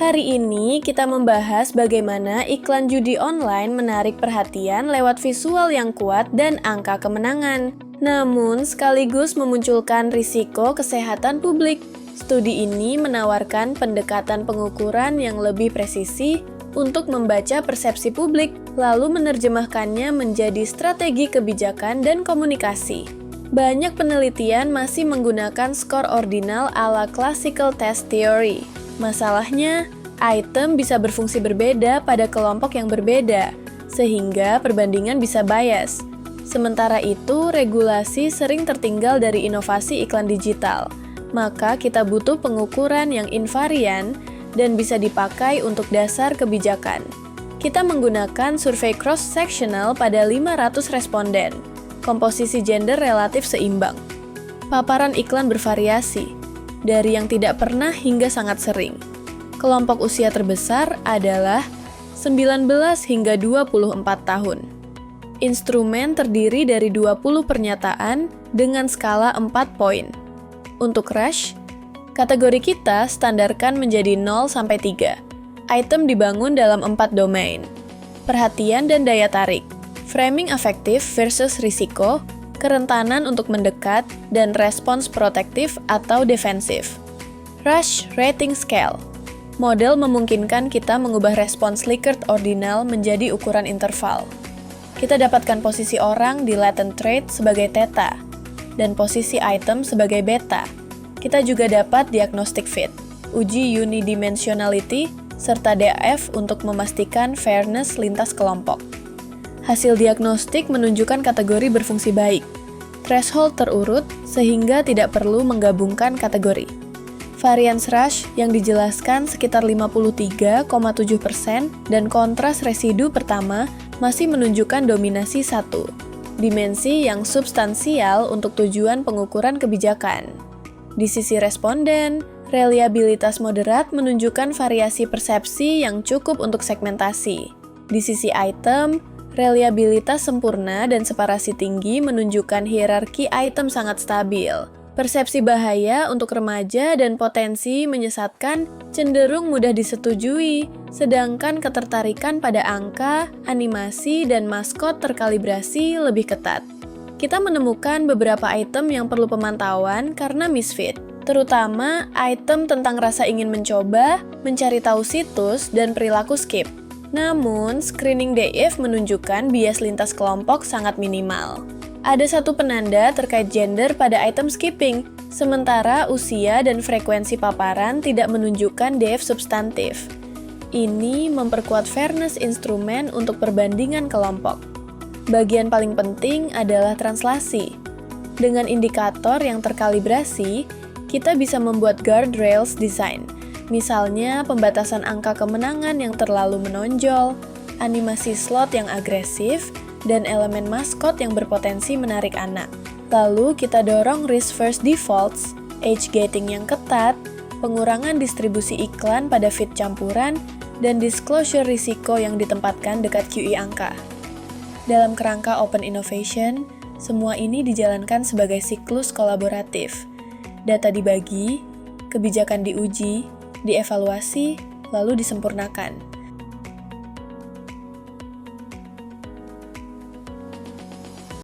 Hari ini kita membahas bagaimana iklan judi online menarik perhatian lewat visual yang kuat dan angka kemenangan, namun sekaligus memunculkan risiko kesehatan publik. Studi ini menawarkan pendekatan pengukuran yang lebih presisi untuk membaca persepsi publik, lalu menerjemahkannya menjadi strategi kebijakan dan komunikasi. Banyak penelitian masih menggunakan skor ordinal ala classical test theory. Masalahnya, item bisa berfungsi berbeda pada kelompok yang berbeda, sehingga perbandingan bisa bias. Sementara itu, regulasi sering tertinggal dari inovasi iklan digital. Maka kita butuh pengukuran yang invarian dan bisa dipakai untuk dasar kebijakan. Kita menggunakan survei cross-sectional pada 500 responden. Komposisi gender relatif seimbang. Paparan iklan bervariasi, dari yang tidak pernah hingga sangat sering. Kelompok usia terbesar adalah 19 hingga 24 tahun. Instrumen terdiri dari 20 pernyataan dengan skala 4 poin. Untuk rush, kategori kita standarkan menjadi 0-3. Item dibangun dalam 4 domain. Perhatian dan daya tarik, framing afektif versus risiko, kerentanan untuk mendekat, dan respons protektif atau defensif. Rush Rating Scale. Model memungkinkan kita mengubah respons Likert ordinal menjadi ukuran interval. Kita dapatkan posisi orang di latent trait sebagai theta, dan posisi item sebagai beta. Kita juga dapat diagnostic fit, uji unidimensionality, serta DAF untuk memastikan fairness lintas kelompok. Hasil diagnostik menunjukkan kategori berfungsi baik. Threshold terurut sehingga tidak perlu menggabungkan kategori. Variance rush yang dijelaskan sekitar 53,7% dan kontras residu pertama masih menunjukkan dominasi 1, dimensi yang substansial untuk tujuan pengukuran kebijakan. Di sisi responden, reliabilitas moderat menunjukkan variasi persepsi yang cukup untuk segmentasi. Di sisi item, reliabilitas sempurna dan separasi tinggi menunjukkan hierarki item sangat stabil. Persepsi bahaya untuk remaja dan potensi menyesatkan cenderung mudah disetujui, sedangkan ketertarikan pada angka, animasi, dan maskot terkalibrasi lebih ketat. Kita menemukan beberapa item yang perlu pemantauan karena misfit, terutama item tentang rasa ingin mencoba, mencari tahu situs, dan perilaku skip. Namun, screening DIF menunjukkan bias lintas kelompok sangat minimal. Ada satu penanda terkait gender pada item skipping, sementara usia dan frekuensi paparan tidak menunjukkan DIF substantif. Ini memperkuat fairness instrumen untuk perbandingan kelompok. Bagian paling penting adalah translasi. Dengan indikator yang terkalibrasi, kita bisa membuat guardrails design. Misalnya, pembatasan angka kemenangan yang terlalu menonjol, animasi slot yang agresif, dan elemen maskot yang berpotensi menarik anak. Lalu kita dorong risk first defaults, age gating yang ketat, pengurangan distribusi iklan pada feed campuran, dan disclosure risiko yang ditempatkan dekat QI angka. Dalam kerangka open innovation, semua ini dijalankan sebagai siklus kolaboratif. Data dibagi, kebijakan diuji, dievaluasi, lalu disempurnakan.